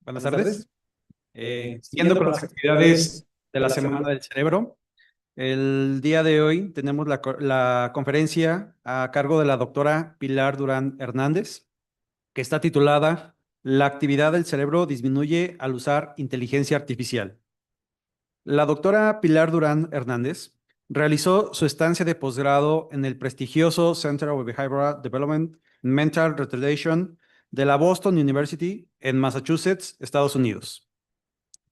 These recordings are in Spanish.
Buenas tardes. Siguiendo con las actividades de la Semana del Cerebro, el día de hoy tenemos la conferencia a cargo de la doctora Pilar Durán Hernández, que está titulada La actividad del cerebro disminuye al usar inteligencia artificial. La doctora Pilar Durán Hernández realizó su estancia de posgrado en el prestigioso Center of Behavioral Development and Mental Retardation de la Boston University en Massachusetts, Estados Unidos.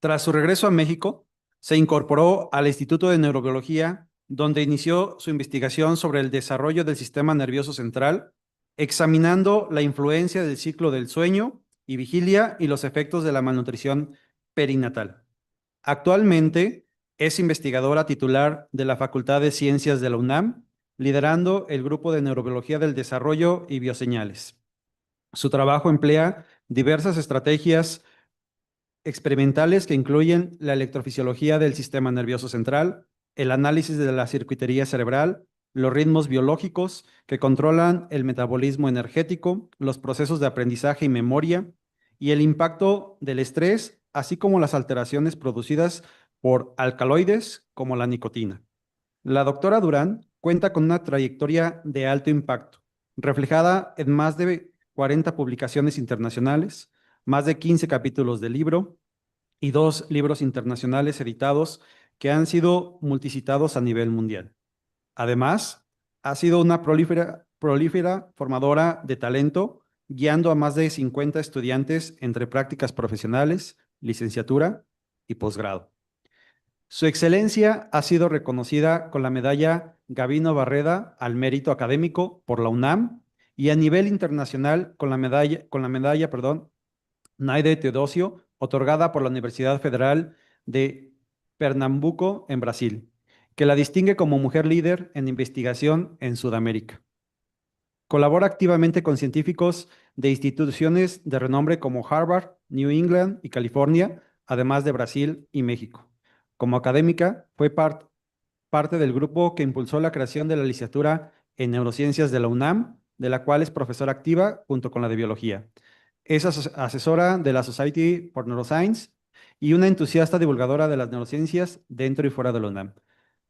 Tras su regreso a México, se incorporó al Instituto de Neurobiología, donde inició su investigación sobre el desarrollo del sistema nervioso central, examinando la influencia del ciclo del sueño y vigilia y los efectos de la malnutrición perinatal. Actualmente es investigadora titular de la Facultad de Ciencias de la UNAM, liderando el grupo de Neurobiología del Desarrollo y Bioseñales. Su trabajo emplea diversas estrategias experimentales que incluyen la electrofisiología del sistema nervioso central, el análisis de la circuitería cerebral, los ritmos biológicos que controlan el metabolismo energético, los procesos de aprendizaje y memoria, y el impacto del estrés, así como las alteraciones producidas por alcaloides como la nicotina. La doctora Durán cuenta con una trayectoria de alto impacto, reflejada en más de 40 publicaciones internacionales, más de 15 capítulos de libro y 2 libros internacionales editados que han sido multicitados a nivel mundial. Además, ha sido una prolífera formadora de talento, guiando a más de 50 estudiantes entre prácticas profesionales, licenciatura y posgrado. Su excelencia ha sido reconocida con la medalla Gabino Barreda al mérito académico por la UNAM y a nivel internacional con la medalla, Naide Teodosio, otorgada por la Universidad Federal de Pernambuco en Brasil, que la distingue como mujer líder en investigación en Sudamérica. Colabora activamente con científicos de instituciones de renombre como Harvard, New England y California, además de Brasil y México. Como académica, fue parte del grupo que impulsó la creación de la licenciatura en neurociencias de la UNAM, de la cual es profesora activa junto con la de biología. Es asesora de la Society for Neuroscience y una entusiasta divulgadora de las neurociencias dentro y fuera de la UNAM.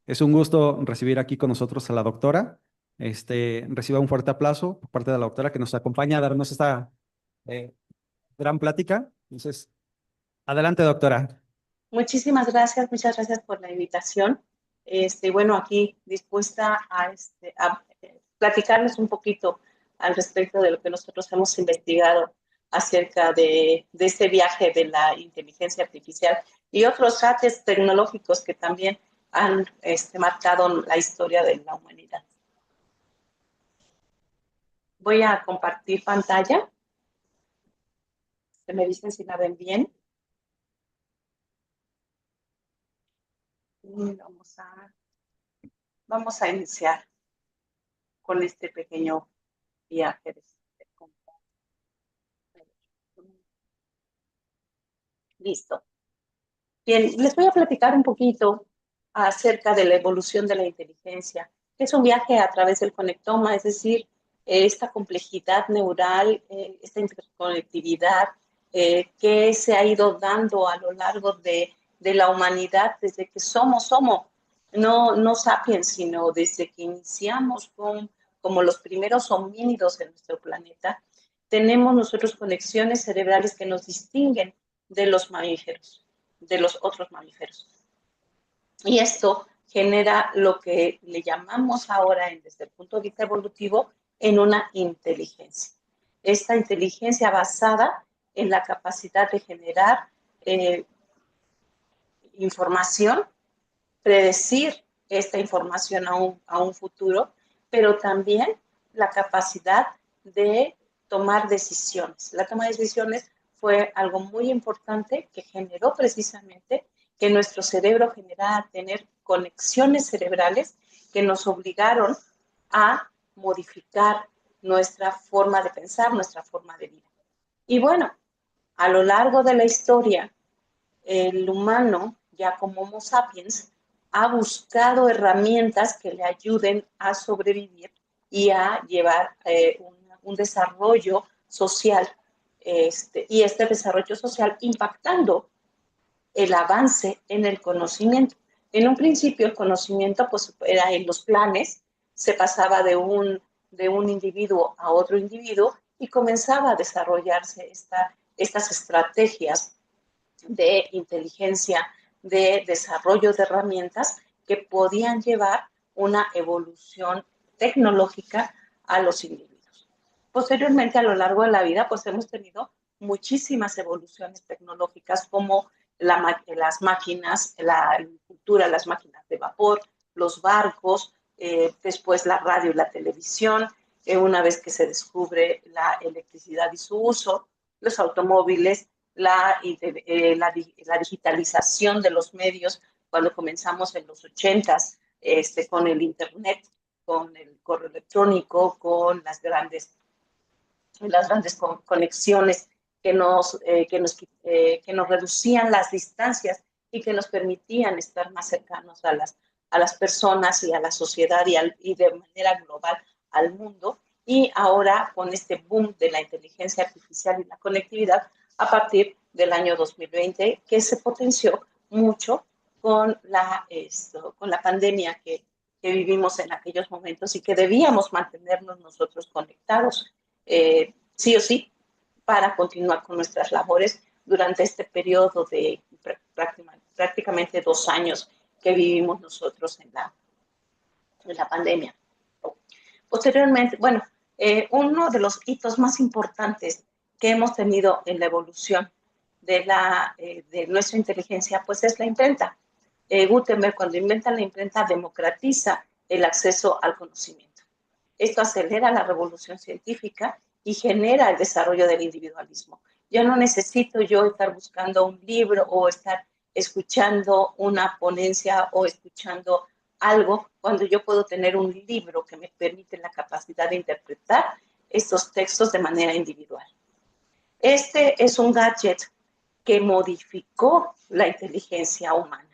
Es un gusto recibir aquí con nosotros a la doctora. Reciba un fuerte aplauso por parte de la doctora que nos acompaña a darnos esta eh, gran plática. Entonces, adelante, doctora. Muchas gracias por la invitación. Bueno, aquí dispuesta a platicarles un poquito al respecto de lo que nosotros hemos investigado acerca de este viaje de la inteligencia artificial y otros haces tecnológicos que también han marcado la historia de la humanidad. Voy a compartir pantalla. ¿Me dicen si la ven bien? Vamos a iniciar con este pequeño viaje. Listo. Bien, les voy a platicar un poquito acerca de la evolución de la inteligencia. Es un viaje a través del conectoma, es decir, esta complejidad neural, esta interconectividad que se ha ido dando a lo largo de la humanidad desde que somos no sapiens, sino desde que iniciamos como los primeros homínidos en nuestro planeta, tenemos nosotros conexiones cerebrales que nos distinguen de los mamíferos, de los otros mamíferos. Y esto genera lo que le llamamos ahora, desde el punto de vista evolutivo, en una inteligencia. Esta inteligencia basada en la capacidad de generar información, predecir esta información a un futuro, pero también la capacidad de tomar decisiones. La toma de decisiones fue algo muy importante que generó precisamente que nuestro cerebro generara a tener conexiones cerebrales que nos obligaron a modificar nuestra forma de pensar, nuestra forma de vida. Y bueno, a lo largo de la historia, el humano, ya como Homo sapiens, ha buscado herramientas que le ayuden a sobrevivir y a llevar un desarrollo social y este desarrollo social impactando el avance en el conocimiento. En un principio el conocimiento pues era en los planes, se pasaba de un individuo a otro individuo y comenzaba a desarrollarse estas estrategias de inteligencia, de desarrollo de herramientas que podían llevar una evolución tecnológica a los individuos. Posteriormente, a lo largo de la vida, pues hemos tenido muchísimas evoluciones tecnológicas como las máquinas, la agricultura, las máquinas de vapor, los barcos, después la radio y la televisión, una vez que se descubre la electricidad y su uso, los automóviles, la digitalización de los medios, cuando comenzamos en los 80s, con el Internet, con el correo electrónico, con las grandes conexiones que nos reducían las distancias y que nos permitían estar más cercanos a las personas y a la sociedad y de manera global al mundo. Y ahora con este boom de la inteligencia artificial y la conectividad a partir del año 2020, que se potenció mucho con la pandemia que vivimos en aquellos momentos y que debíamos mantenernos nosotros conectados, sí o sí, para continuar con nuestras labores durante este periodo de prácticamente 2 años que vivimos nosotros en la pandemia. Posteriormente, bueno, uno de los hitos más importantes que hemos tenido en la evolución de nuestra inteligencia, pues es la imprenta. Gutenberg, cuando inventa la imprenta, democratiza el acceso al conocimiento. Esto acelera la revolución científica y genera el desarrollo del individualismo. Ya no necesito yo estar buscando un libro o estar escuchando una ponencia o escuchando algo cuando yo puedo tener un libro que me permite la capacidad de interpretar estos textos de manera individual. Este es un gadget que modificó la inteligencia humana.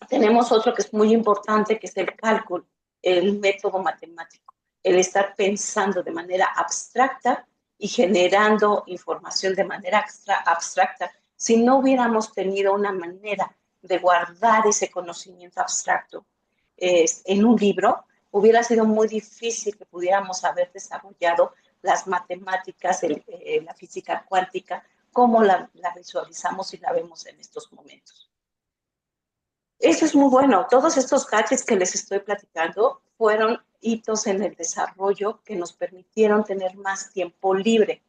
Tenemos otro que es muy importante, que es el cálculo, el método matemático, el estar pensando de manera abstracta y generando información de manera abstracta. Si no hubiéramos tenido una manera de guardar ese conocimiento abstracto en un libro, hubiera sido muy difícil que pudiéramos haber desarrollado las matemáticas, la física cuántica, como la visualizamos y la vemos en estos momentos. Eso es muy bueno. Todos estos gadgets que les estoy platicando fueron hitos en el desarrollo que nos permitieron tener más tiempo libre.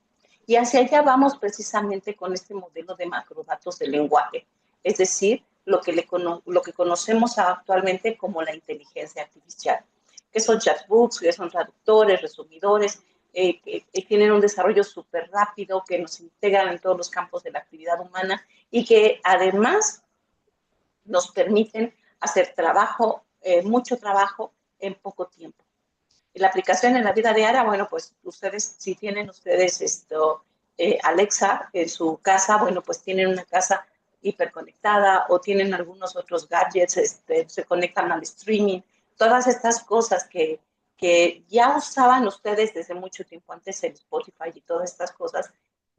Y hacia allá vamos precisamente con este modelo de macrodatos de lenguaje, es decir, lo que conocemos actualmente como la inteligencia artificial, que son chatbots, que son traductores, resumidores, que tienen un desarrollo súper rápido, que nos integran en todos los campos de la actividad humana y que además nos permiten hacer mucho trabajo en poco tiempo. La aplicación en la vida diaria, bueno, pues si tienen Alexa en su casa, bueno, pues tienen una casa hiperconectada o tienen algunos otros gadgets, se conectan al streaming, todas estas cosas que ya usaban ustedes desde mucho tiempo antes, el Spotify y todas estas cosas,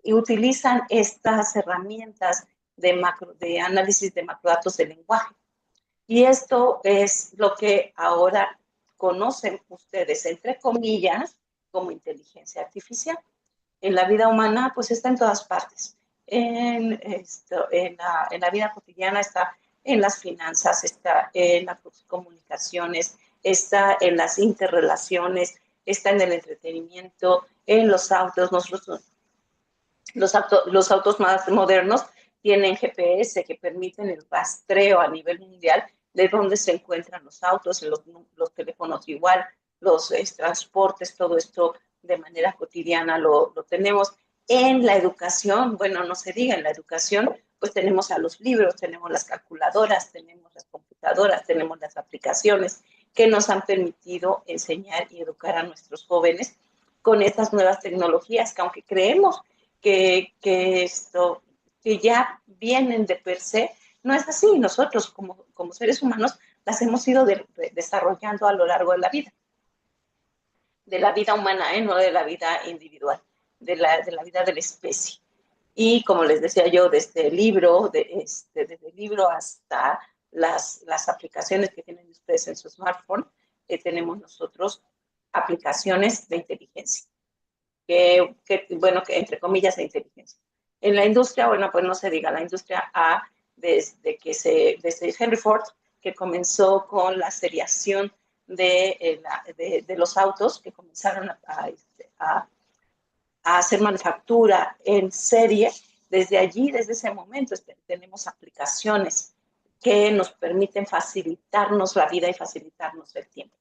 y utilizan estas herramientas de análisis de macrodatos de lenguaje. Y esto es lo que ahora conocen ustedes, entre comillas, como inteligencia artificial. En la vida humana, pues está en todas partes. En la vida cotidiana está en las finanzas, está en las comunicaciones, está en las interrelaciones, está en el entretenimiento, en los autos. Los autos más modernos tienen GPS que permiten el rastreo a nivel mundial de dónde se encuentran los autos, los teléfonos igual, los transportes, todo esto de manera cotidiana lo tenemos. En la educación, bueno, no se diga, en la educación, pues tenemos a los libros, tenemos las calculadoras, tenemos las computadoras, tenemos las aplicaciones que nos han permitido enseñar y educar a nuestros jóvenes con estas nuevas tecnologías que aunque creemos que ya vienen de per se, no es así. Nosotros como seres humanos las hemos ido desarrollando a lo largo de la vida. de la vida humana, no de la vida individual, de la vida de la especie. Y como les decía yo, desde el libro, desde el libro hasta las aplicaciones que tienen ustedes en su smartphone, tenemos nosotros aplicaciones de inteligencia, bueno, que entre comillas de inteligencia. En la industria, bueno, pues no se diga, la industria A, desde Henry Ford, que comenzó con la seriación de los autos, que comenzaron a hacer manufactura en serie, desde allí, desde ese momento, tenemos aplicaciones que nos permiten facilitarnos la vida y facilitarnos el tiempo.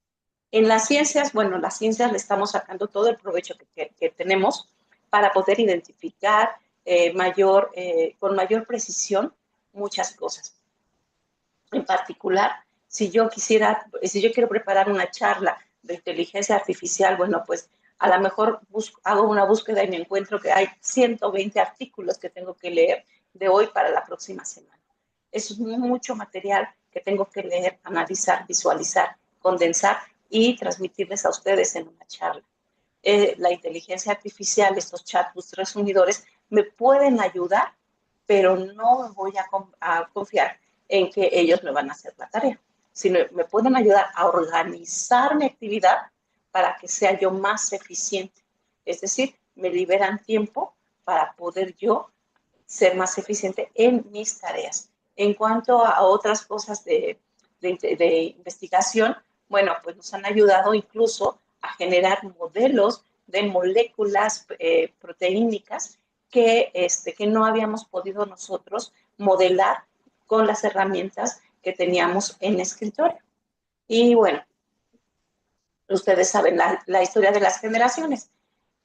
En las ciencias, bueno, las ciencias le estamos sacando todo el provecho que tenemos para poder identificar con mayor precisión muchas cosas. En particular, si yo quiero preparar una charla de inteligencia artificial, bueno, pues a lo mejor hago una búsqueda y me encuentro que hay 120 artículos que tengo que leer de hoy para la próxima semana. Es mucho material que tengo que leer, analizar, visualizar, condensar y transmitirles a ustedes en una charla. La inteligencia artificial, estos chatbots resumidores, me pueden ayudar, pero no voy a confiar en que ellos me van a hacer la tarea, sino me pueden ayudar a organizar mi actividad para que sea yo más eficiente. Es decir, me liberan tiempo para poder yo ser más eficiente en mis tareas. En cuanto a otras cosas de investigación, bueno, pues nos han ayudado incluso a generar modelos de moléculas proteínicas que no habíamos podido nosotros modelar con las herramientas que teníamos en escritorio. Y bueno, ustedes saben la historia de las generaciones.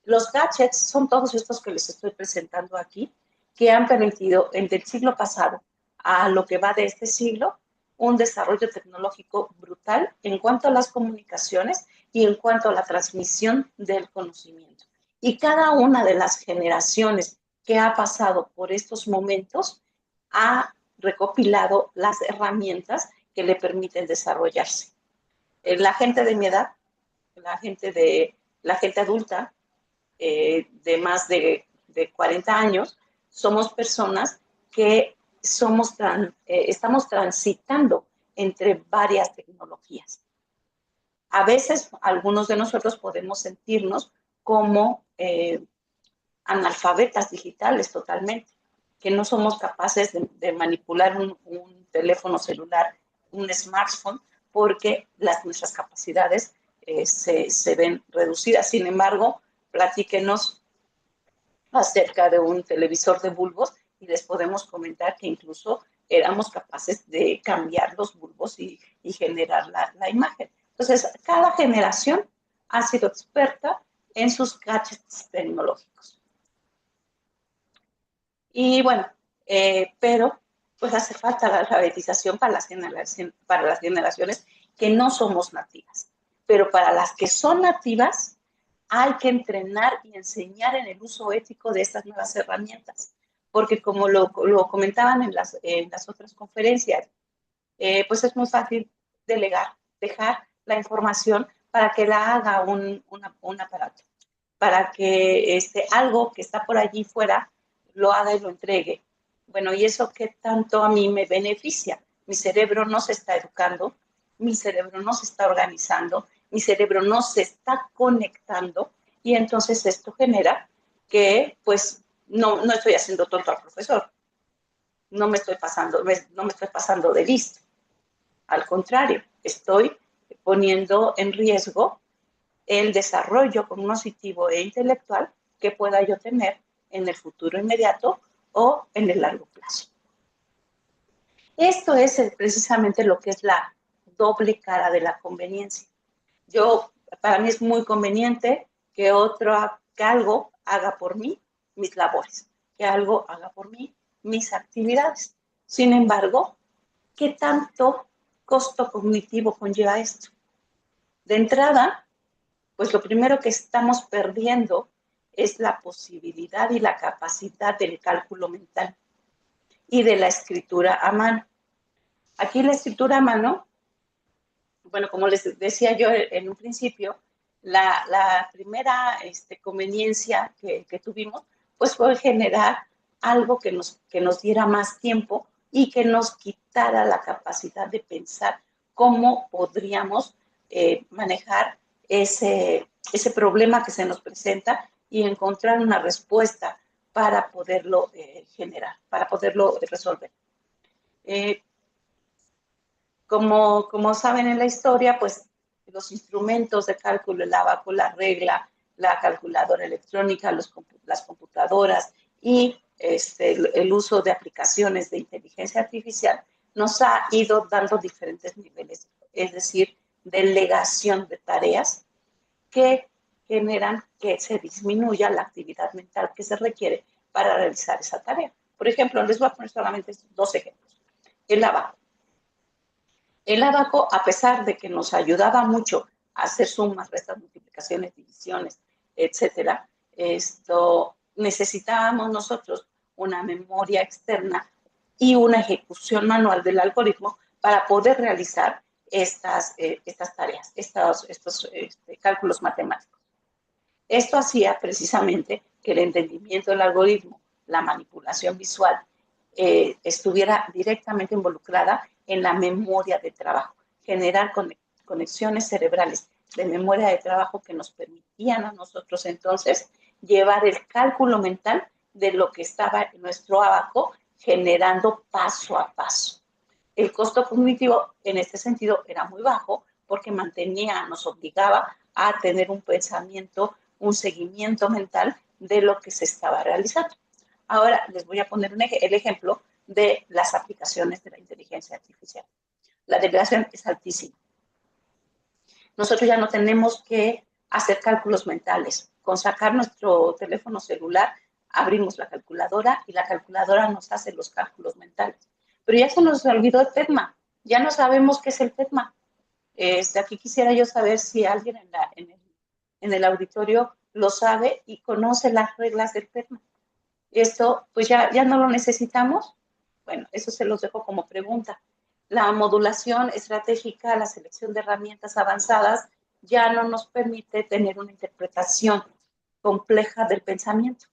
Los gadgets son todos estos que les estoy presentando aquí, que han permitido del siglo pasado a lo que va de este siglo un desarrollo tecnológico brutal en cuanto a las comunicaciones y en cuanto a la transmisión del conocimiento. Y cada una de las generaciones que ha pasado por estos momentos ha recopilado las herramientas que le permiten desarrollarse. La gente de mi edad, la gente adulta, de más de 40 años, somos personas que estamos transitando entre varias tecnologías. A veces algunos de nosotros podemos sentirnos como analfabetas digitales totalmente, que no somos capaces de manipular un teléfono celular, un smartphone, porque nuestras capacidades se ven reducidas. Sin embargo, platíquenos acerca de un televisor de bulbos y les podemos comentar que incluso éramos capaces de cambiar los bulbos y generar la imagen. Entonces, cada generación ha sido experta en sus gadgets tecnológicos. Y bueno, pero pues hace falta la alfabetización para las generaciones que no somos nativas. Pero para las que son nativas, hay que entrenar y enseñar en el uso ético de estas nuevas herramientas. Porque como lo comentaban en las otras conferencias, pues es muy fácil delegar, dejar la información para que la haga un aparato, para que algo que está por allí fuera lo haga y lo entregue. Bueno, ¿y eso qué tanto a mí me beneficia? Mi cerebro no se está educando, mi cerebro no se está organizando, mi cerebro no se está conectando y entonces esto genera que pues no estoy haciendo tonto al profesor, no me estoy pasando de listo. Al contrario, estoy poniendo en riesgo el desarrollo cognitivo e intelectual que pueda yo tener en el futuro inmediato o en el largo plazo. Esto es precisamente lo que es la doble cara de la conveniencia. Para mí es muy conveniente que algo haga por mí mis labores, que algo haga por mí mis actividades. Sin embargo, ¿qué tanto costo cognitivo conlleva esto? De entrada, pues lo primero que estamos perdiendo es la posibilidad y la capacidad del cálculo mental y de la escritura a mano. Aquí la escritura a mano, bueno, como les decía yo en un principio, La primera conveniencia que tuvimos pues fue generar algo que nos diera más tiempo y que nos quitara la capacidad de pensar cómo podríamos manejar ese problema que se nos presenta y encontrar una respuesta para poderlo generar, para poderlo resolver. Como saben en la historia, pues los instrumentos de cálculo, el ábaco, la regla, la calculadora electrónica, las computadoras y el uso de aplicaciones de inteligencia artificial nos ha ido dando diferentes niveles, es decir, delegación de tareas que generan que se disminuya la actividad mental que se requiere para realizar esa tarea. Por ejemplo, les voy a poner solamente dos ejemplos. El ábaco. El ábaco, a pesar de que nos ayudaba mucho a hacer sumas, restas, multiplicaciones, divisiones, etcétera, necesitábamos nosotros una memoria externa y una ejecución manual del algoritmo para poder realizar estas tareas, estos cálculos matemáticos. Esto hacía precisamente que el entendimiento del algoritmo, la manipulación visual, estuviera directamente involucrada en la memoria de trabajo, generar conexiones cerebrales de memoria de trabajo que nos permitían a nosotros entonces llevar el cálculo mental de lo que estaba en nuestro ábaco, generando paso a paso. El costo cognitivo en este sentido era muy bajo porque nos obligaba a tener un pensamiento, un seguimiento mental de lo que se estaba realizando. Ahora les voy a poner el ejemplo de las aplicaciones de la inteligencia artificial. La delegación es altísima. Nosotros ya no tenemos que hacer cálculos mentales. Con sacar nuestro teléfono celular, abrimos la calculadora y la calculadora nos hace los cálculos mentales. Pero ya se nos olvidó el PEDMA. Ya no sabemos qué es el PEDMA. Aquí quisiera yo saber si alguien en el auditorio lo sabe y conoce las reglas del PEDMA. Esto, pues ya no lo necesitamos. Bueno, eso se los dejo como pregunta. La modulación estratégica, la selección de herramientas avanzadas, ya no nos permite tener una interpretación compleja del pensamiento.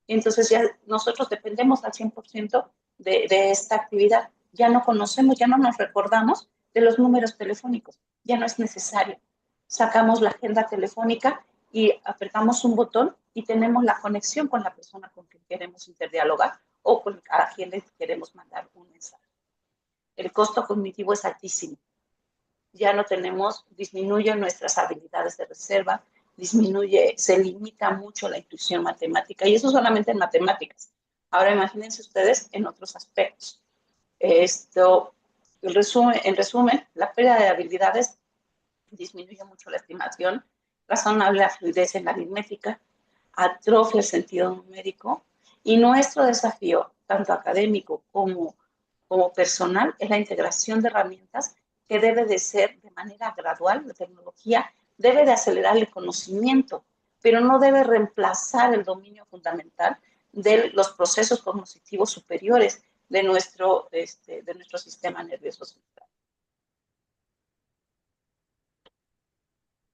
Entonces ya nosotros dependemos al 100% de esta actividad. Ya no conocemos, ya no nos recordamos de los números telefónicos. Ya no es necesario. Sacamos la agenda telefónica y apretamos un botón y tenemos la conexión con la persona con quien queremos interdialogar o a quien le queremos mandar un mensaje. El costo cognitivo es altísimo. Ya no tenemos, disminuyen nuestras habilidades de reserva, se limita mucho la intuición matemática, y eso solamente en matemáticas. Ahora imagínense ustedes en otros aspectos. En resumen, la pérdida de habilidades disminuye mucho la estimación razonable, la fluidez en la aritmética, atrofia el sentido numérico, y nuestro desafío, tanto académico como personal, es la integración de herramientas que debe de ser de manera gradual. La tecnología debe de acelerar el conocimiento, pero no debe reemplazar el dominio fundamental de los procesos cognitivos superiores de nuestro sistema nervioso central.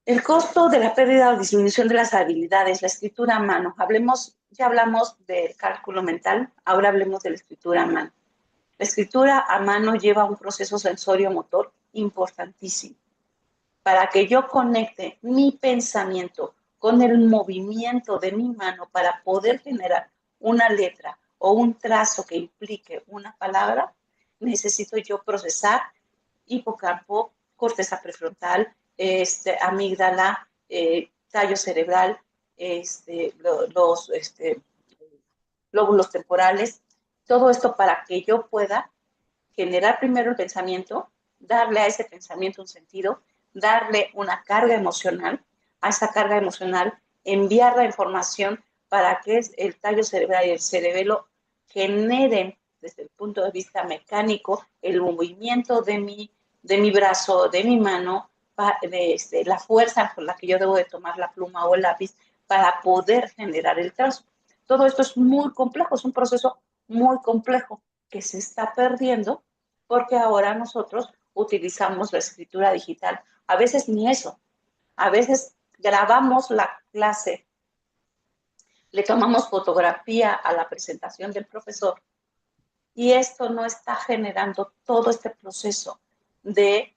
El costo de la pérdida o disminución de las habilidades, la escritura a mano. Ya hablamos del cálculo mental, ahora hablemos de la escritura a mano. La escritura a mano lleva un proceso sensorio-motor importantísimo. Para que yo conecte mi pensamiento con el movimiento de mi mano para poder generar una letra o un trazo que implique una palabra, necesito yo procesar hipocampo, corteza prefrontal, amígdala, tallo cerebral, los lóbulos temporales, todo esto para que yo pueda generar primero el pensamiento, darle a ese pensamiento un sentido, darle una carga emocional, a esa carga emocional enviar la información para que el tallo cerebral y el cerebelo generen desde el punto de vista mecánico el movimiento de mi brazo, de mi mano, la fuerza con la que yo debo de tomar la pluma o el lápiz para poder generar el trazo. Todo esto es muy complejo, es un proceso muy complejo que se está perdiendo porque ahora nosotros utilizamos la escritura digital. A veces ni eso. A veces grabamos la clase, le tomamos fotografía a la presentación del profesor y esto no está generando todo este proceso de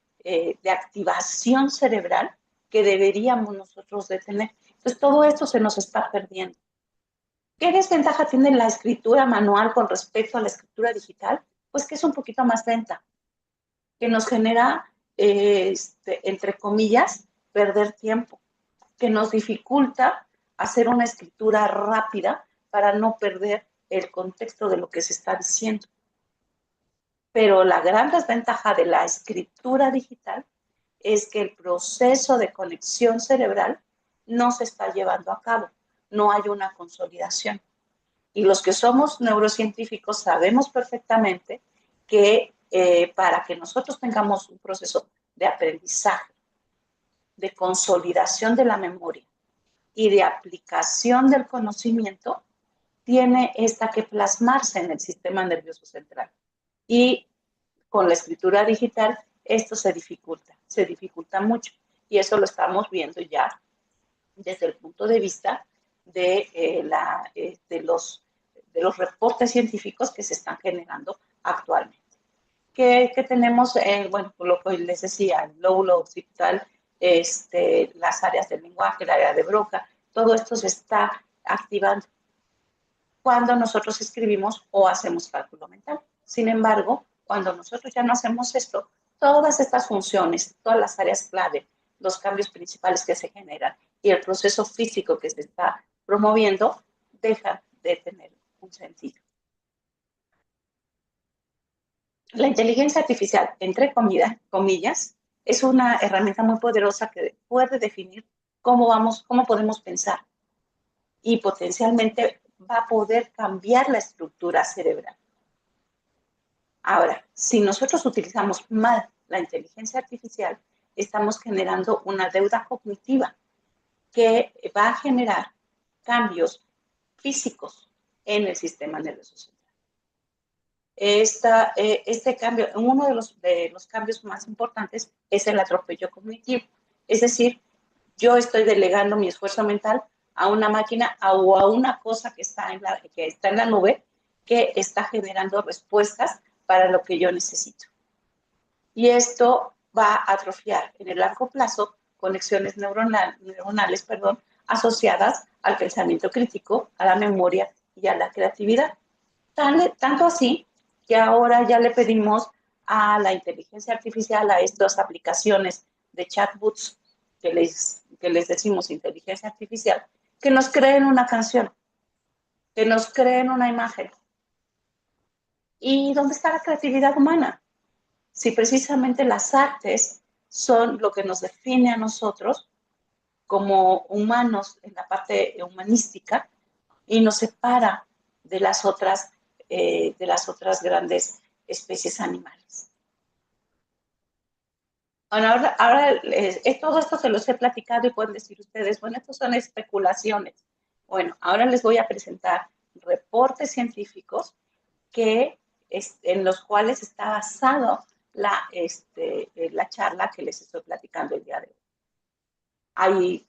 activación cerebral que deberíamos nosotros de tener. Entonces, todo esto se nos está perdiendo. ¿Qué desventaja tiene la escritura manual con respecto a la escritura digital? Pues que es un poquito más lenta, que nos genera, entre comillas, perder tiempo, que nos dificulta hacer una escritura rápida para no perder el contexto de lo que se está diciendo. Pero la gran desventaja de la escritura digital es que el proceso de conexión cerebral no se está llevando a cabo, no hay una consolidación. Y los que somos neurocientíficos sabemos perfectamente que para que nosotros tengamos un proceso de aprendizaje, de consolidación de la memoria y de aplicación del conocimiento, tiene esta que plasmarse en el sistema nervioso central. Y con la escritura digital esto se dificulta mucho. Y eso lo estamos viendo ya desde el punto de vista de los reportes científicos que se están generando actualmente. ¿Qué tenemos? Bueno, lo que les decía, el lóbulo occipital, las áreas del lenguaje, el área de Broca, todo esto se está activando cuando nosotros escribimos o hacemos cálculo mental. Sin embargo, cuando nosotros ya no hacemos esto, todas estas funciones, todas las áreas clave, los cambios principales que se generan y el proceso físico que se está promoviendo, dejan de tener un sentido. La inteligencia artificial, entre comillas, es una herramienta muy poderosa que puede definir cómo podemos pensar y potencialmente va a poder cambiar la estructura cerebral. Ahora, si nosotros utilizamos mal la inteligencia artificial, estamos generando una deuda cognitiva que va a generar cambios físicos en el sistema nervioso central. Este cambio, uno de los cambios más importantes es el atropello cognitivo. Es decir, yo estoy delegando mi esfuerzo mental a una máquina o a una cosa que está en la nube que está generando respuestas para lo que yo necesito. Y esto va a atrofiar en el largo plazo conexiones neuronales asociadas al pensamiento crítico, a la memoria y a la creatividad. Tanto así que ahora ya le pedimos a la inteligencia artificial, a estas aplicaciones de chatbots que les decimos inteligencia artificial, que nos creen una canción, que nos creen una imagen. ¿Y dónde está la creatividad humana? Si precisamente las artes son lo que nos define a nosotros como humanos en la parte humanística y nos separa de las otras grandes especies animales. Bueno, ahora todo esto se los he platicado y pueden decir ustedes, bueno, estas son especulaciones. Bueno, ahora les voy a presentar reportes científicos en los cuales está basado la charla que les estoy platicando el día de hoy.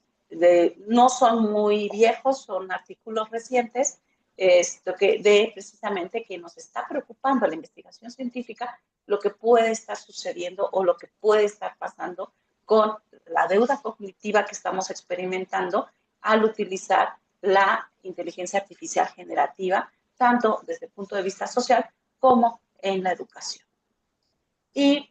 No son muy viejos, son artículos recientes, precisamente que nos está preocupando la investigación científica, lo que puede estar sucediendo o lo que puede estar pasando con la deuda cognitiva que estamos experimentando al utilizar la inteligencia artificial generativa, tanto desde el punto de vista social como en la educación. Y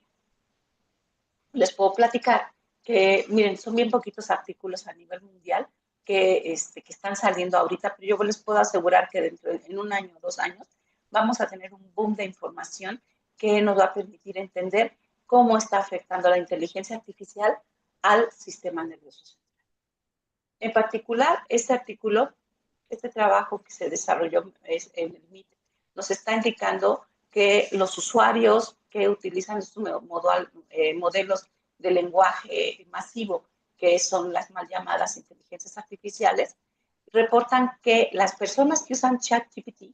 les puedo platicar que, miren, son bien poquitos artículos a nivel mundial que están saliendo ahorita, pero yo les puedo asegurar que en un año o 2 años vamos a tener un boom de información que nos va a permitir entender cómo está afectando la inteligencia artificial al sistema nervioso central. En particular, este trabajo que se desarrolló en el MIT, nos está indicando que los usuarios que utilizan estos modelos de lenguaje masivo, que son las mal llamadas inteligencias artificiales, reportan que las personas que usan ChatGPT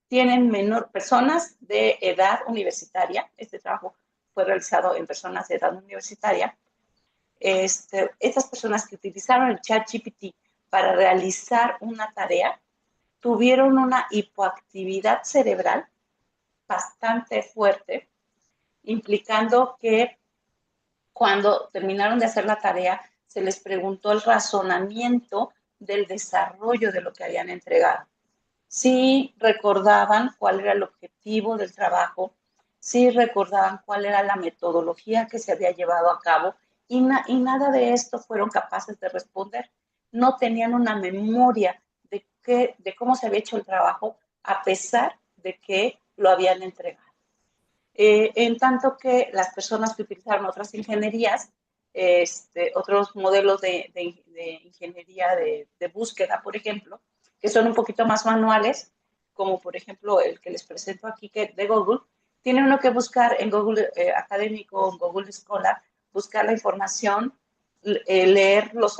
tienen personas de edad universitaria, este trabajo fue realizado en personas de edad universitaria, estas personas que utilizaron el ChatGPT para realizar una tarea tuvieron una hipoactividad cerebral bastante fuerte, implicando que cuando terminaron de hacer la tarea, se les preguntó el razonamiento del desarrollo de lo que habían entregado. Si recordaban cuál era el objetivo del trabajo, si recordaban cuál era la metodología que se había llevado a cabo, y nada de esto fueron capaces de responder. No tenían una memoria de cómo se había hecho el trabajo, a pesar de que lo habían entregado. En tanto que las personas que utilizaron otras ingenierías, otros modelos de ingeniería de búsqueda, por ejemplo, que son un poquito más manuales, como por ejemplo el que les presento aquí que de Google, tiene uno que buscar en Google Académico, en Google Scholar, buscar la información, leer los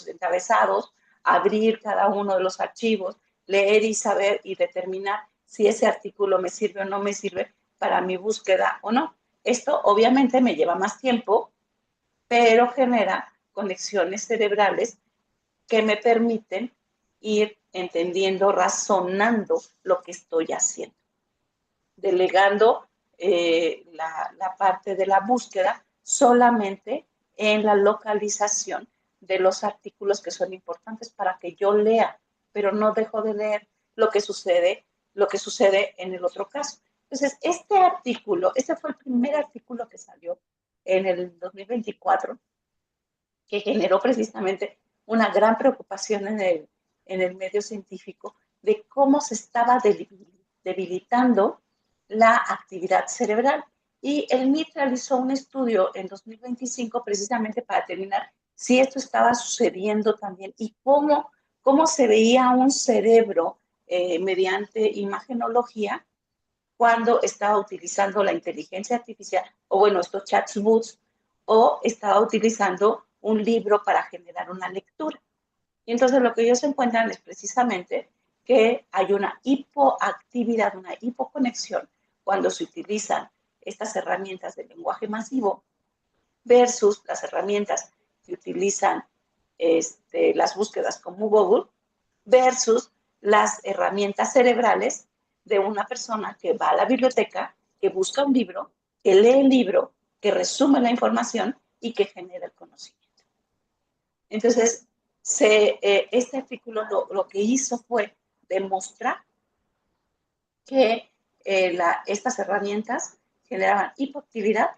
encabezados, abrir cada uno de los archivos, leer y saber y determinar si ese artículo me sirve o no me sirve para mi búsqueda o no. Esto obviamente me lleva más tiempo, pero genera conexiones cerebrales que me permiten ir entendiendo, razonando lo que estoy haciendo, delegando la parte de la búsqueda solamente en la localización de los artículos que son importantes para que yo lea, pero no dejo de leer lo que sucede en el otro caso. Entonces, este fue el primer artículo que salió en el 2024, que generó precisamente una gran preocupación en el medio científico de cómo se estaba debilitando la actividad cerebral. Y el MIT realizó un estudio en 2025 precisamente para determinar si esto estaba sucediendo también y cómo se veía un cerebro mediante imagenología cuando estaba utilizando la inteligencia artificial, o bueno, estos chatbots, o estaba utilizando un libro para generar una lectura. Y entonces lo que ellos encuentran es precisamente que hay una hipoactividad, una hipoconexión cuando se utilizan estas herramientas de lenguaje masivo versus las herramientas que utilizan las búsquedas como Google versus las herramientas cerebrales de una persona que va a la biblioteca, que busca un libro, que lee el libro, que resume la información y que genera el conocimiento. Entonces, este artículo lo que hizo fue demostrar que estas herramientas generaban hipoactividad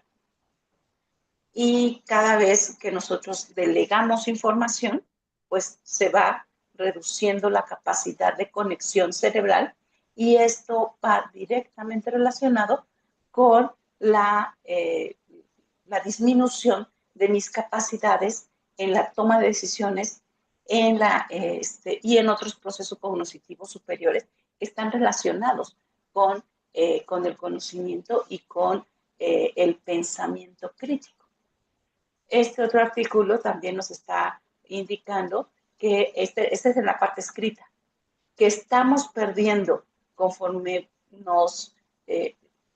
y cada vez que nosotros delegamos información, pues se va reduciendo la capacidad de conexión cerebral y esto va directamente relacionado con la disminución de mis capacidades en la toma de decisiones y en otros procesos cognitivos superiores que están relacionados con el conocimiento y con el pensamiento crítico. Este otro artículo también nos está indicando que este es en la parte escrita, que estamos perdiendo conforme nos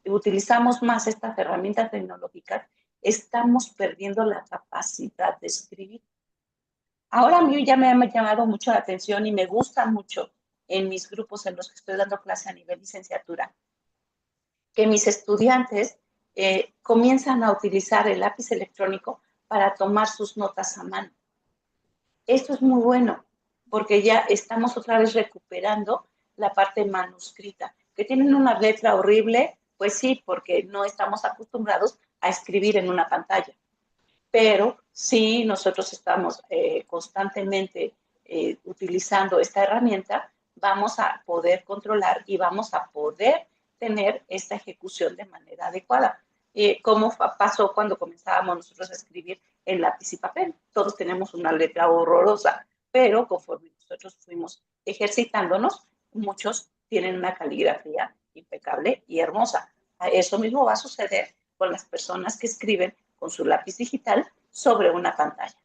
utilizamos más estas herramientas tecnológicas, estamos perdiendo la capacidad de escribir. Ahora a mí ya me ha llamado mucho la atención y me gusta mucho en mis grupos en los que estoy dando clase a nivel licenciatura, que mis estudiantes comienzan a utilizar el lápiz electrónico para tomar sus notas a mano. Esto es muy bueno, porque ya estamos otra vez recuperando la parte manuscrita. ¿Que tienen una letra horrible? Pues sí, porque no estamos acostumbrados a escribir en una pantalla. Pero sí, nosotros estamos constantemente utilizando esta herramienta, vamos a poder controlar y vamos a poder tener esta ejecución de manera adecuada. ¿Cómo pasó cuando comenzábamos nosotros a escribir en lápiz y papel? Todos tenemos una letra horrorosa, pero conforme nosotros fuimos ejercitándonos, muchos tienen una caligrafía impecable y hermosa. Eso mismo va a suceder con las personas que escriben con su lápiz digital sobre una pantalla.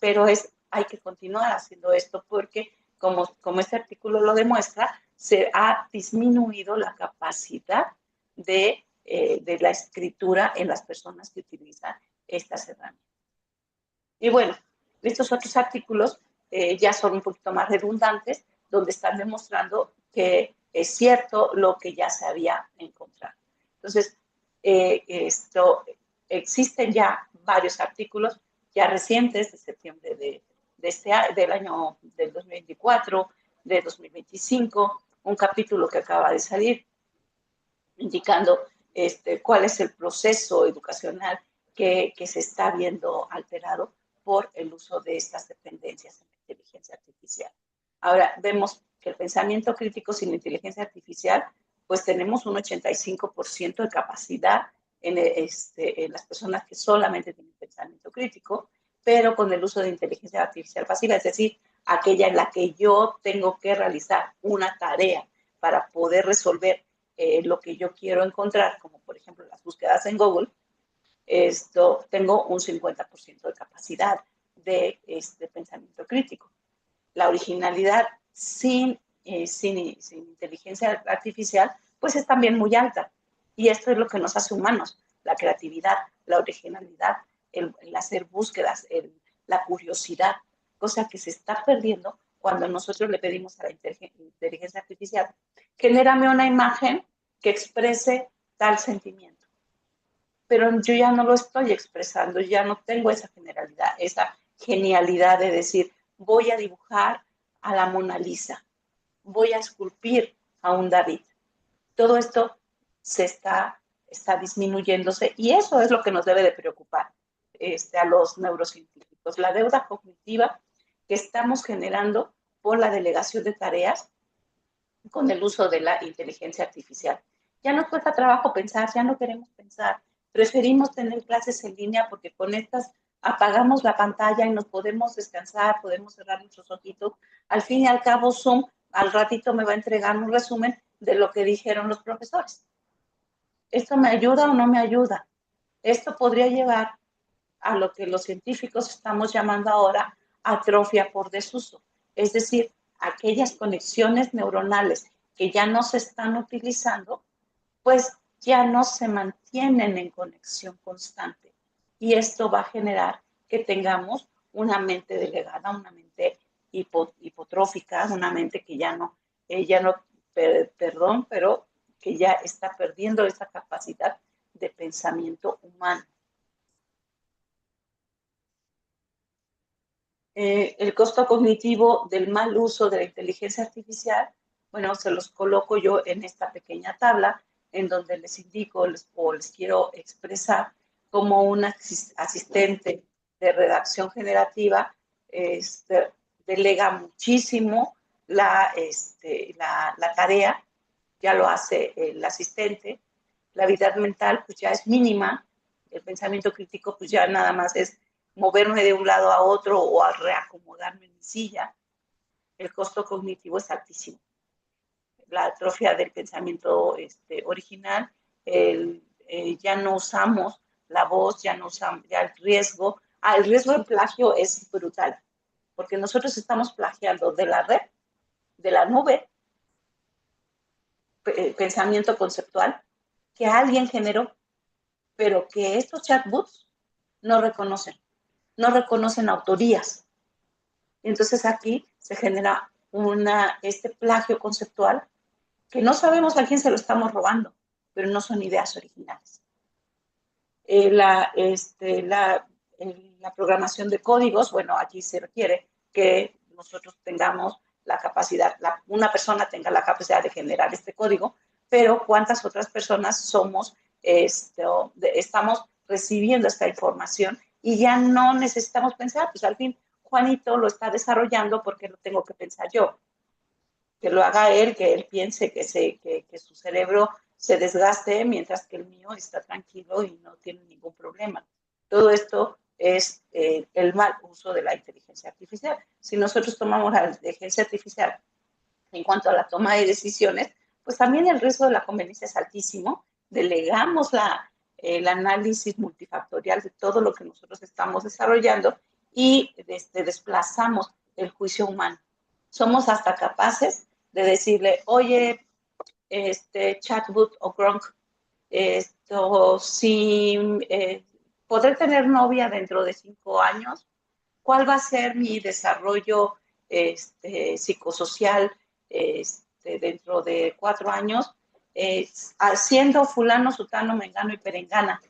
Pero hay que continuar haciendo esto porque, como este artículo lo demuestra, se ha disminuido la capacidad de la escritura en las personas que utilizan estas herramientas. Y bueno, estos otros artículos ya son un poquito más redundantes, donde están demostrando que es cierto lo que ya se había encontrado. Entonces, existen ya varios artículos ya recientes de septiembre del año del 2024, de 2025, un capítulo que acaba de salir indicando cuál es el proceso educacional que se está viendo alterado por el uso de estas dependencias en la inteligencia artificial. Ahora, vemos que el pensamiento crítico sin inteligencia artificial, pues tenemos un 85% de capacidad en las personas que solamente tienen pensamiento crítico, pero con el uso de inteligencia artificial pasiva, es decir, aquella en la que yo tengo que realizar una tarea para poder resolver lo que yo quiero encontrar, como por ejemplo las búsquedas en Google, tengo un 50% de capacidad de pensamiento crítico. La originalidad sin inteligencia artificial, pues es también muy alta. Y esto es lo que nos hace humanos, la creatividad, la originalidad, el hacer búsquedas, la curiosidad, cosa que se está perdiendo cuando nosotros le pedimos a la inteligencia artificial, genérame una imagen que exprese tal sentimiento. Pero yo ya no lo estoy expresando, ya no tengo esa generalidad, esa genialidad de decir, voy a dibujar a la Mona Lisa, voy a esculpir a un David. Todo esto se está disminuyéndose y eso es lo que nos debe de preocupar a los neurocientíficos, la deuda cognitiva que estamos generando por la delegación de tareas con el uso de la inteligencia artificial. Ya nos cuesta trabajo pensar, ya no queremos pensar, preferimos tener clases en línea porque con estas apagamos la pantalla y nos podemos descansar, podemos cerrar nuestros ojitos. Al fin y al cabo, Zoom al ratito me va a entregar un resumen de lo que dijeron los profesores. ¿Esto me ayuda o no me ayuda? Esto podría llevar a lo que los científicos estamos llamando ahora atrofia por desuso, es decir, aquellas conexiones neuronales que ya no se están utilizando, pues ya no se mantienen en conexión constante. Y esto va a generar que tengamos una mente delegada, una mente hipotrófica, una mente que pero que ya está perdiendo esa capacidad de pensamiento humano. El costo cognitivo del mal uso de la inteligencia artificial, bueno, se los coloco yo en esta pequeña tabla en donde les indico o les quiero expresar como un asistente de redacción generativa delega muchísimo la tarea, ya lo hace el asistente, la habilidad mental pues ya es mínima, el pensamiento crítico pues ya nada más es moverme de un lado a otro o a reacomodarme en mi silla. El costo cognitivo es altísimo. La atrofia del pensamiento original, ya no usamos la voz, ya no usamos, ya el riesgo de plagio es brutal, porque nosotros estamos plagiando de la red, de la nube, pensamiento conceptual que alguien generó, pero que estos chatbots no reconocen autorías. Entonces aquí se genera este plagio conceptual que no sabemos a quién se lo estamos robando, pero no son ideas originales. La programación de códigos, bueno, aquí se requiere que nosotros tengamos la capacidad, una persona tenga la capacidad de generar este código, pero ¿cuántas otras personas estamos recibiendo esta información y ya no necesitamos pensar? Pues al fin Juanito lo está desarrollando porque lo tengo que pensar yo. Que lo haga él, que él piense que su cerebro se desgaste mientras que el mío está tranquilo y no tiene ningún problema. Todo esto es el mal uso de la inteligencia artificial. Si nosotros tomamos la inteligencia artificial en cuanto a la toma de decisiones, pues también el riesgo de la conveniencia es altísimo. Delegamos el análisis multifactorial de todo lo que nosotros estamos desarrollando y desplazamos el juicio humano. Somos hasta capaces de decirle, oye, chatbot o Gronk, si podré tener novia dentro de 5 años, ¿Cuál va a ser mi desarrollo psicosocial dentro de 4 años? Haciendo fulano, sutano, mengano y perengana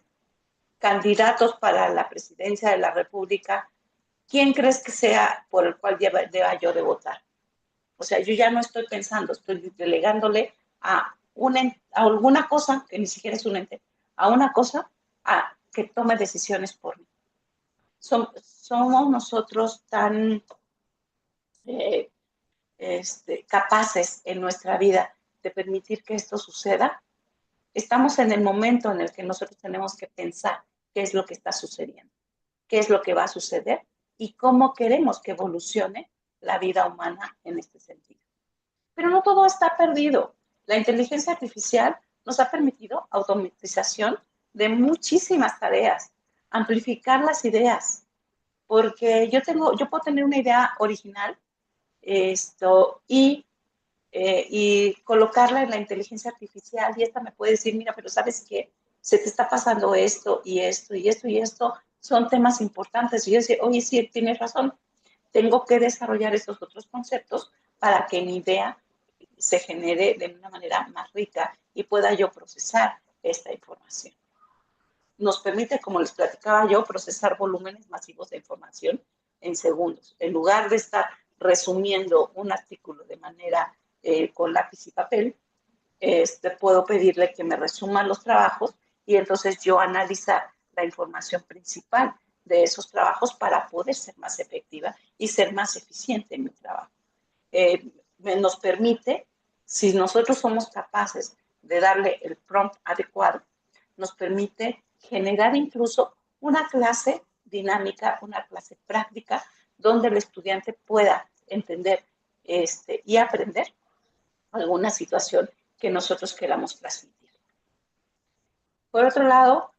candidatos para la presidencia de la República, ¿quién crees que sea por el cual deba yo de votar? O sea, yo ya no estoy pensando, estoy delegándole a alguna cosa, que ni siquiera es un ente, a una cosa que tome decisiones por mí. Somos nosotros tan eh, capaces en nuestra vida de permitir que esto suceda. Estamos en el momento en el que nosotros tenemos que pensar qué es lo que está sucediendo, qué es lo que va a suceder y cómo queremos que evolucione la vida humana en este sentido. Pero no todo está perdido. La inteligencia artificial nos ha permitido automatización de muchísimas tareas, amplificar las ideas, porque yo puedo tener una idea original y colocarla en la inteligencia artificial y esta me puede decir, mira, pero sabes que se te está pasando esto y esto y esto y esto, son temas importantes. Y yo decía, oye, sí, tienes razón, tengo que desarrollar estos otros conceptos para que mi idea se genere de una manera más rica y pueda yo procesar esta información. Nos permite, como les platicaba yo, procesar volúmenes masivos de información en segundos. En lugar de estar resumiendo un artículo de manera con lápiz y papel, puedo pedirle que me resuma los trabajos y entonces yo analizar la información principal de esos trabajos para poder ser más efectiva y ser más eficiente en mi trabajo. Nos permite, si nosotros somos capaces de darle el prompt adecuado, nos permite generar incluso una clase dinámica, una clase práctica, donde el estudiante pueda entender y aprender alguna situación que nosotros queramos transmitir. Por otro lado,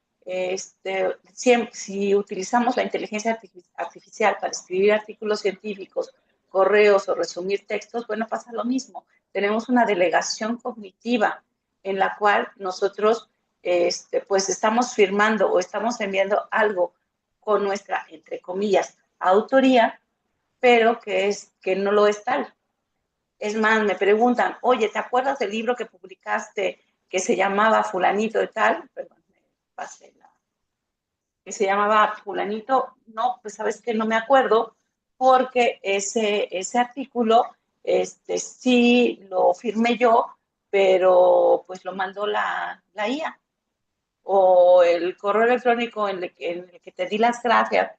si utilizamos la inteligencia artificial para escribir artículos científicos, correos o resumir textos, bueno, pasa lo mismo. Tenemos una delegación cognitiva en la cual nosotros pues estamos firmando o estamos enviando algo con nuestra, entre comillas, autoría, pero que no lo es tal. Es más, me preguntan, oye, ¿te acuerdas del libro que publicaste que se llamaba Fulanito de tal? Perdón, me pasé que se llamaba Fulanito. No, pues sabes que no me acuerdo, porque ese artículo sí lo firmé yo, pero pues lo mandó la IA. O el correo electrónico en el que te di las gracias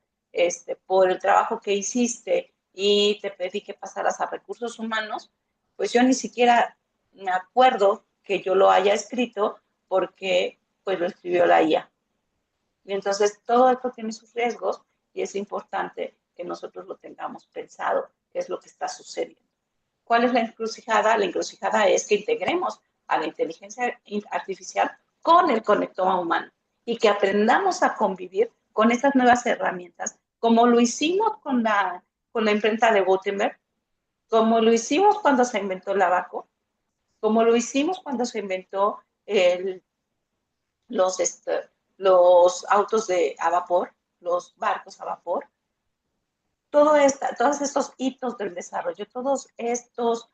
por el trabajo que hiciste y te pedí que pasaras a recursos humanos, pues yo ni siquiera me acuerdo que yo lo haya escrito porque pues lo escribió la IA. Y entonces todo esto tiene sus riesgos y es importante que nosotros lo tengamos pensado, qué es lo que está sucediendo. ¿Cuál es la encrucijada? La encrucijada es que integremos a la inteligencia artificial con el conectoma humano y que aprendamos a convivir con estas nuevas herramientas, como lo hicimos con la imprenta de Gutenberg, como lo hicimos cuando se inventó el abaco, como lo hicimos cuando se inventó los, los autos a vapor, los barcos a vapor. Todos estos hitos del desarrollo, todos estos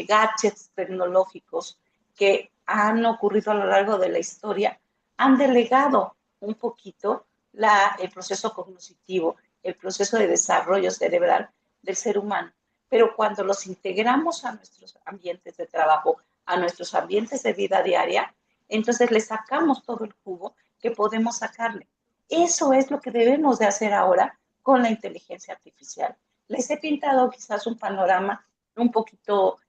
gadgets tecnológicos que han ocurrido a lo largo de la historia, han delegado un poquito el proceso cognitivo, el proceso de desarrollo cerebral del ser humano. Pero cuando los integramos a nuestros ambientes de trabajo, a nuestros ambientes de vida diaria, entonces le sacamos todo el jugo que podemos sacarle. Eso es lo que debemos de hacer ahora con la inteligencia artificial. Les he pintado quizás un panorama un poquito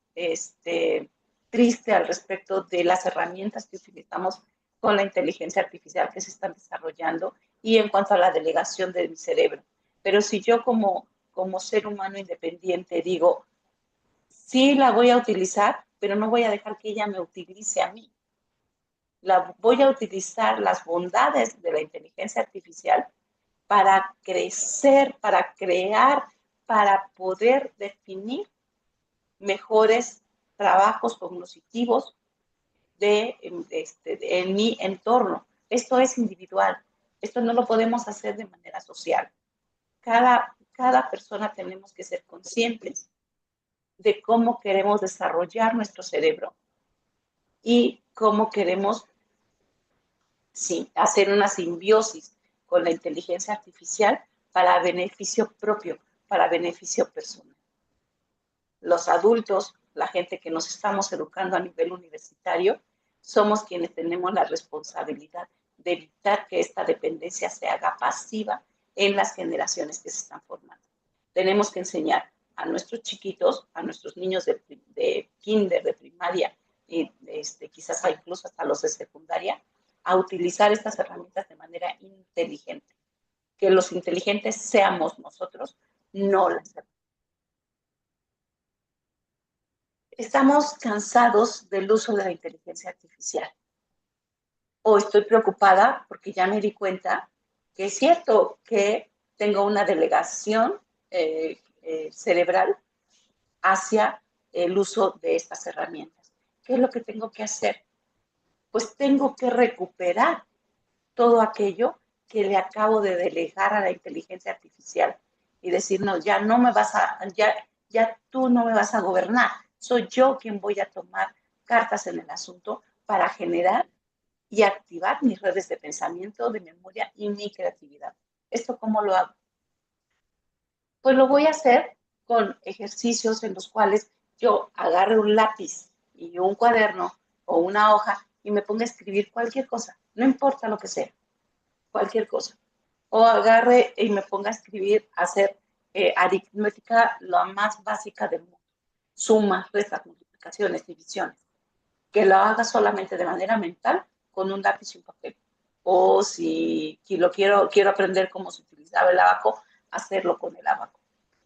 triste al respecto de las herramientas que utilizamos con la inteligencia artificial que se están desarrollando y en cuanto a la delegación de mi cerebro. Pero si yo como ser humano independiente digo, sí la voy a utilizar, pero no voy a dejar que ella me utilice a mí. Voy a utilizar las bondades de la inteligencia artificial para crecer, para crear, para poder definir mejores trabajos cognitivos en mi entorno. Esto es individual, esto no lo podemos hacer de manera social. Cada cada persona tenemos que ser conscientes de cómo queremos desarrollar nuestro cerebro y cómo queremos hacer una simbiosis con la inteligencia artificial para beneficio propio, para beneficio personal. Los adultos, la gente que nos estamos educando a nivel universitario, somos quienes tenemos la responsabilidad de evitar que esta dependencia se haga pasiva en las generaciones que se están formando. Tenemos que enseñar a nuestros chiquitos, a nuestros niños de kinder, de primaria, y quizás incluso hasta los de secundaria, a utilizar estas herramientas de manera inteligente. Que los inteligentes seamos nosotros, no las herramientas. Estamos cansados del uso de la inteligencia artificial. O estoy preocupada porque ya me di cuenta que es cierto que tengo una delegación cerebral hacia el uso de estas herramientas. ¿Qué es lo que tengo que hacer? Pues tengo que recuperar todo aquello que le acabo de delegar a la inteligencia artificial y decir, no, ya no me vas a, ya tú no me vas a gobernar, soy yo quien voy a tomar cartas en el asunto para generar y activar mis redes de pensamiento, de memoria y mi creatividad. ¿Esto cómo lo hago? Pues lo voy a hacer con ejercicios en los cuales yo agarre un lápiz y un cuaderno o una hoja y me ponga a escribir cualquier cosa, no importa lo que sea, cualquier cosa. O agarre y me ponga a escribir, a hacer aritmética lo más básica del mundo. Sumas, restas, multiplicaciones, divisiones. Que lo haga solamente de manera mental con un lápiz y un papel. O si lo quiero aprender cómo se utilizaba el abaco, hacerlo con el abaco.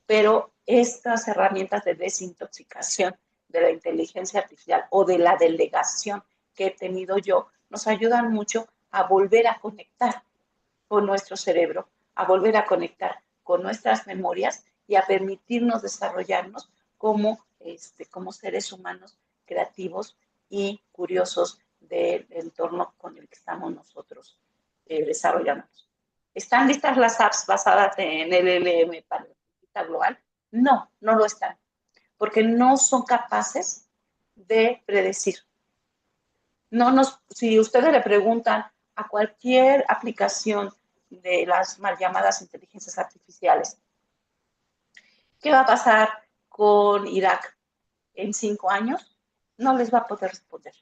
Pero estas herramientas de desintoxicación de la inteligencia artificial o de la delegación que he tenido yo nos ayudan mucho a volver a conectar con nuestro cerebro, a volver a conectar con nuestras memorias y a permitirnos desarrollarnos como seres humanos creativos y curiosos del entorno con el que estamos nosotros desarrollándonos. ¿Están listas las apps basadas en LLM para la política global? No, no lo están, porque no son capaces de predecir. Si ustedes le preguntan a cualquier aplicación de las mal llamadas inteligencias artificiales, ¿qué va a pasar con Irak en 5 años? No les va a poder responder.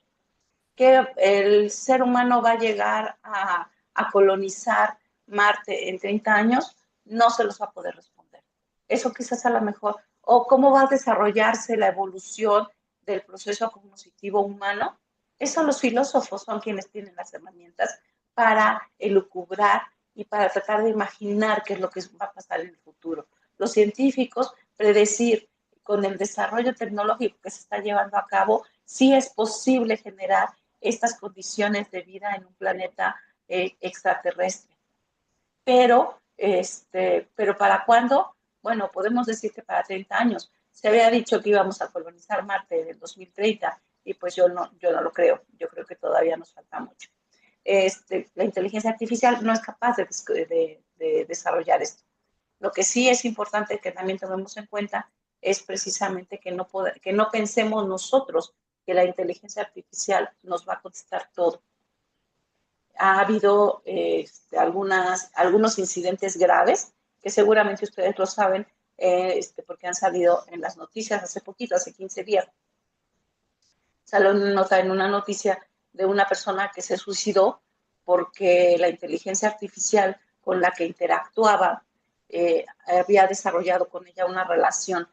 ¿Que el ser humano va a llegar a colonizar Marte en 30 años? No se los va a poder responder. Eso quizás a lo mejor. O cómo va a desarrollarse la evolución del proceso cognitivo humano. Eso los filósofos son quienes tienen las herramientas para elucubrar y para tratar de imaginar qué es lo que va a pasar en el futuro. Los científicos predecir con el desarrollo tecnológico que se está llevando a cabo, sí es posible generar estas condiciones de vida en un planeta extraterrestre. Pero ¿para cuándo? Bueno, podemos decir que para 30 años. Se había dicho que íbamos a colonizar Marte en el 2030 y pues yo no lo creo. Yo creo que todavía nos falta mucho. La inteligencia artificial no es capaz de desarrollar esto. Lo que sí es importante que también tomemos en cuenta es precisamente que no pensemos nosotros que la inteligencia artificial nos va a contestar todo. Ha habido algunos incidentes graves que seguramente ustedes lo saben porque han salido en las noticias hace poquito, hace 15 días. Salió en una noticia de una persona que se suicidó porque la inteligencia artificial con la que interactuaba había desarrollado con ella una relación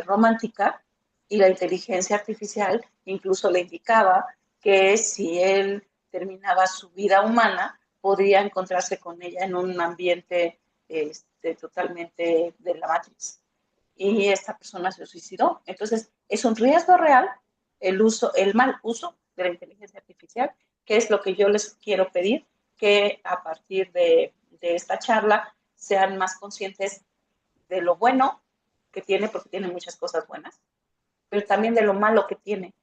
romántica y la inteligencia artificial incluso le indicaba que si él terminaba su vida humana, podría encontrarse con ella en un ambiente totalmente de la Matrix. Y esta persona se suicidó. Entonces, es un riesgo real el mal uso de la inteligencia artificial, que es lo que yo les quiero pedir, que a partir de esta charla sean más conscientes de lo bueno que tiene, porque tiene muchas cosas buenas, pero también de lo malo que tiene,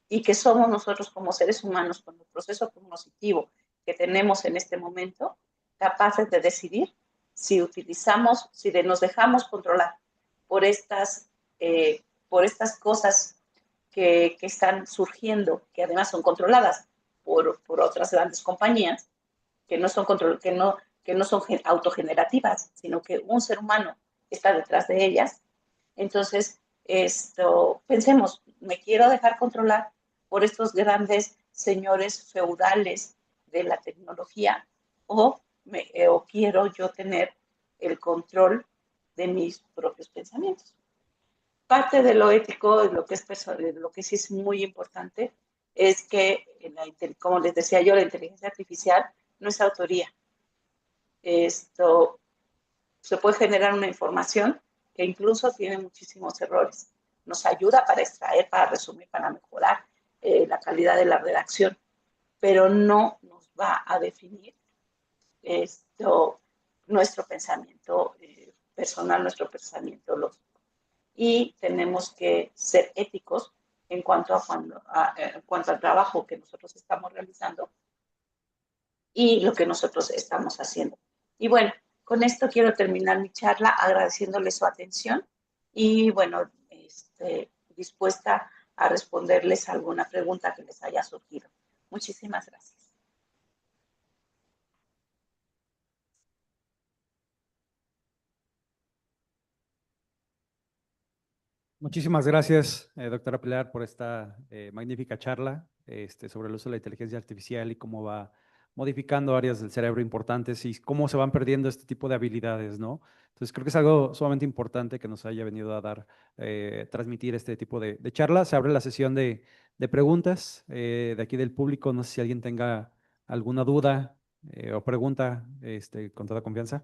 y que somos nosotros como seres humanos, con el proceso cognitivo que tenemos en este momento, capaces de decidir si nos dejamos controlar por estas cosas que están surgiendo, que además son controladas por otras grandes compañías, que no son autogenerativas, sino que un ser humano está detrás de ellas. Entonces, pensemos, ¿me quiero dejar controlar por estos grandes señores feudales de la tecnología o quiero yo tener el control de mis propios pensamientos? Parte de lo ético, lo que sí es muy importante, es que, como les decía yo, la inteligencia artificial no es autoría. Se puede generar una información que incluso tiene muchísimos errores. Nos ayuda para extraer, para resumir, para mejorar la calidad de la redacción, pero no nos va a definir nuestro pensamiento personal, nuestro pensamiento lógico. Y tenemos que ser éticos en cuanto al trabajo que nosotros estamos realizando y lo que nosotros estamos haciendo. Y bueno, con esto quiero terminar mi charla agradeciéndole su atención y bueno, dispuesta a responderles alguna pregunta que les haya surgido. Muchísimas gracias. Muchísimas gracias, doctora Pilar, por esta magnífica charla sobre el uso de la inteligencia artificial y cómo va modificando áreas del cerebro importantes y cómo se van perdiendo este tipo de habilidades, ¿no? Entonces, creo que es algo sumamente importante que nos haya venido a dar, transmitir este tipo de charla. Se abre la sesión de preguntas de aquí del público. No sé si alguien tenga alguna duda o pregunta con toda confianza.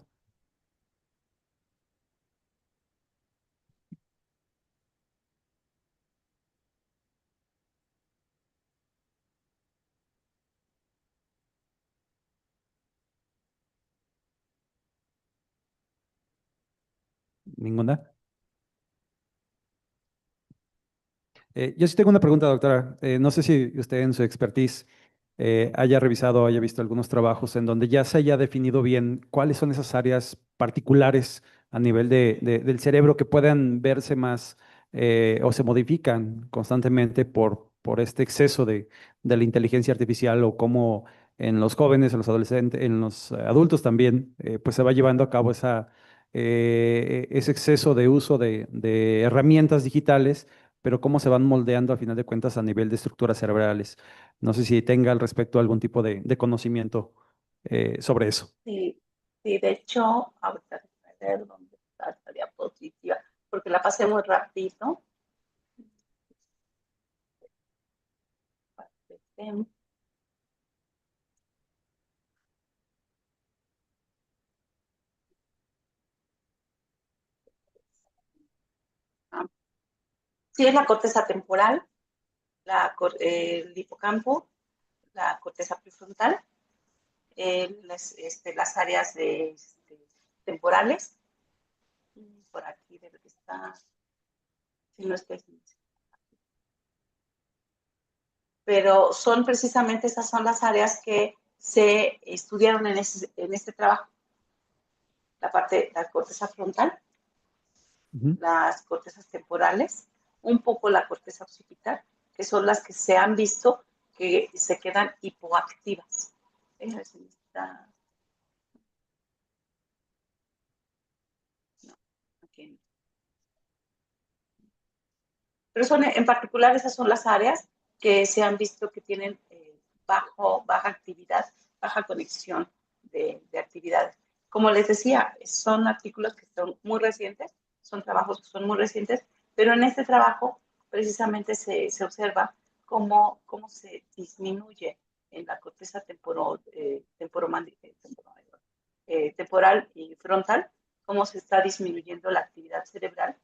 ¿Ninguna? Yo sí tengo una pregunta, doctora. No sé si usted en su expertise haya revisado, haya visto algunos trabajos en donde ya se haya definido bien cuáles son esas áreas particulares a nivel del cerebro que puedan verse más o se modifican constantemente por este exceso de la inteligencia artificial o cómo en los jóvenes, en los adolescentes, en los adultos también, pues se va llevando a cabo ese exceso de uso de herramientas digitales, pero cómo se van moldeando al final de cuentas a nivel de estructuras cerebrales. No sé si tenga al respecto algún tipo de conocimiento sobre eso. Sí, sí, de hecho, ahorita voy a ver dónde está esta diapositiva, porque la pasé muy rápido. Sí, es la corteza temporal, el hipocampo, la corteza prefrontal, las áreas temporales. Por aquí debe estar, si no estoy, pero son precisamente esas son las áreas que se estudiaron en este trabajo. La corteza frontal, las cortezas temporales, un poco la corteza occipital, que son las que se han visto que se quedan hipoactivas. Pero en particular esas son las áreas que se han visto que tienen baja actividad, baja conexión de actividades. Como les decía, son artículos que son muy recientes, son trabajos que son muy recientes, pero en este trabajo precisamente se observa cómo se disminuye en la corteza temporal y frontal, cómo se está disminuyendo la actividad cerebral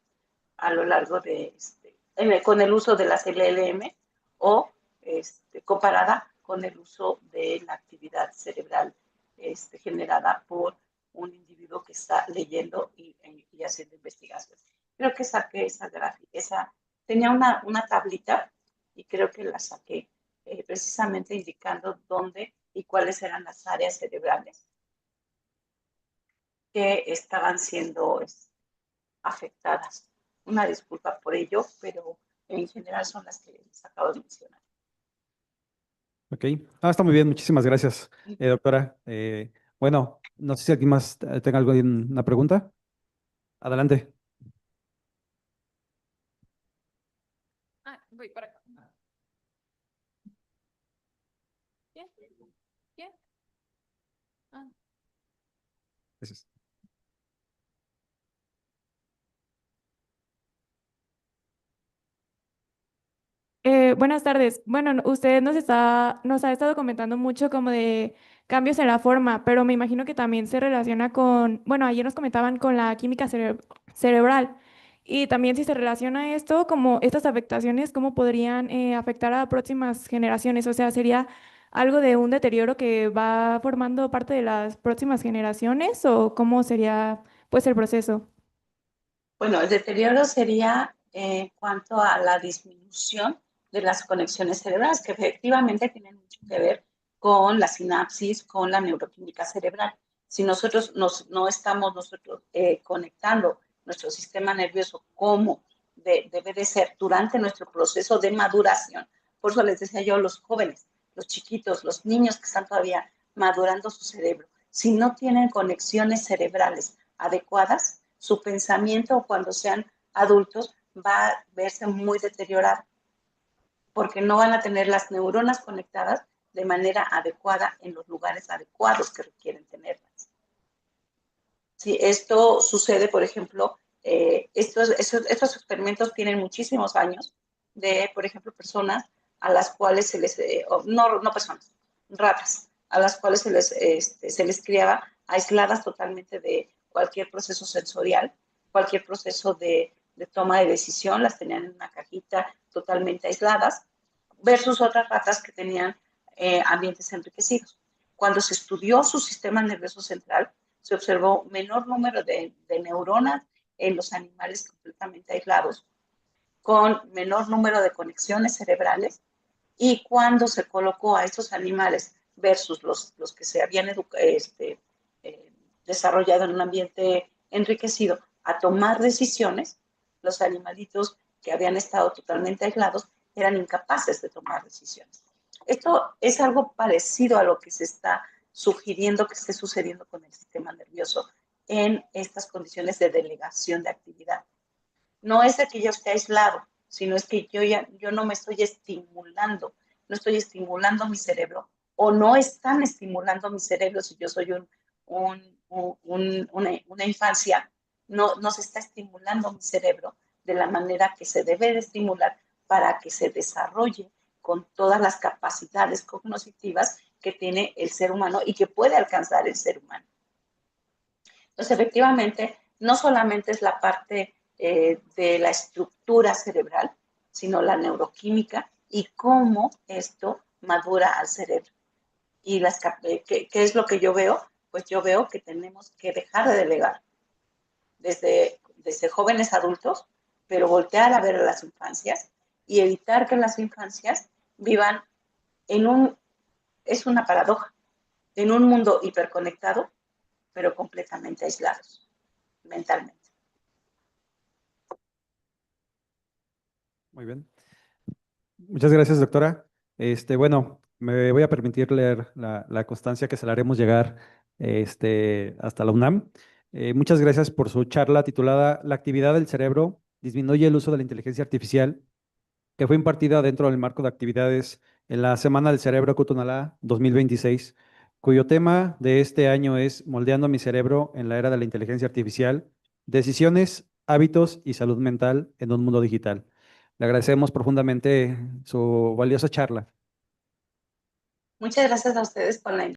a lo largo con el uso de las LLM o comparada con el uso de la actividad cerebral generada por un individuo que está leyendo y haciendo investigaciones. Creo que saqué esa gráfica, tenía una tablita y creo que la saqué precisamente indicando dónde y cuáles eran las áreas cerebrales que estaban siendo afectadas. Una disculpa por ello, pero en general son las que les acabo de mencionar. Ok. Está muy bien, muchísimas gracias, doctora. Bueno, no sé si alguien más tenga alguna pregunta. Adelante. Voy para acá. ¿Quién? ¿Quién? Ah. Gracias. Buenas tardes. Bueno, usted nos ha estado comentando mucho como de cambios en la forma, pero me imagino que también se relaciona con, bueno, ayer nos comentaban con la química cerebral y también si se relaciona esto, como estas afectaciones, ¿cómo podrían afectar a próximas generaciones? O sea, ¿sería algo de un deterioro que va formando parte de las próximas generaciones o cómo sería pues el proceso? Bueno, el deterioro sería en cuanto a la disminución de las conexiones cerebrales, que efectivamente tienen mucho que ver con la sinapsis, con la neuroquímica cerebral. Si nosotros no estamos conectando nuestro sistema nervioso como debe de ser durante nuestro proceso de maduración, por eso les decía yo, los jóvenes, los chiquitos, los niños que están todavía madurando su cerebro, si no tienen conexiones cerebrales adecuadas, su pensamiento cuando sean adultos va a verse muy deteriorado porque no van a tener las neuronas conectadas de manera adecuada en los lugares adecuados que requieren tenerlas. Si esto sucede, por ejemplo, estos experimentos tienen muchísimos años de, por ejemplo, personas a las cuales se les, no personas, ratas, a las cuales se les criaba aisladas totalmente de cualquier proceso sensorial, cualquier proceso de toma de decisión, las tenían en una cajita totalmente aisladas, versus otras ratas que tenían ambientes enriquecidos. Cuando se estudió su sistema nervioso central, se observó menor número de neuronas en los animales completamente aislados, con menor número de conexiones cerebrales, y cuando se colocó a estos animales versus los que se habían desarrollado en un ambiente enriquecido a tomar decisiones, los animalitos que habían estado totalmente aislados eran incapaces de tomar decisiones. Esto es algo parecido a lo que se está sugiriendo que esté sucediendo con el sistema nervioso en estas condiciones de delegación de actividad. No es de que yo esté aislado, sino es que yo no me estoy estimulando, no estoy estimulando mi cerebro o no están estimulando mi cerebro si yo soy una infancia, no se está estimulando mi cerebro de la manera que se debe de estimular para que se desarrolle con todas las capacidades cognitivas que tiene el ser humano y que puede alcanzar el ser humano. Entonces, efectivamente, no solamente es la parte de la estructura cerebral, sino la neuroquímica y cómo esto madura al cerebro. ¿Y qué es lo que yo veo? Pues yo veo que tenemos que dejar de delegar desde jóvenes adultos, pero voltear a ver a las infancias y evitar que las infancias vivan es una paradoja, en un mundo hiperconectado, pero completamente aislados mentalmente. Muy bien. Muchas gracias, doctora. Bueno, me voy a permitir leer la constancia que se la haremos llegar hasta la UNAM. Muchas gracias por su charla titulada La actividad del cerebro disminuye el uso de la inteligencia artificial, que fue impartida dentro del marco de actividades en la Semana del Cerebro Cutunalá 2026, cuyo tema de este año es Moldeando mi cerebro en la era de la inteligencia artificial, decisiones, hábitos y salud mental en un mundo digital. Le agradecemos profundamente su valiosa charla. Muchas gracias a ustedes por la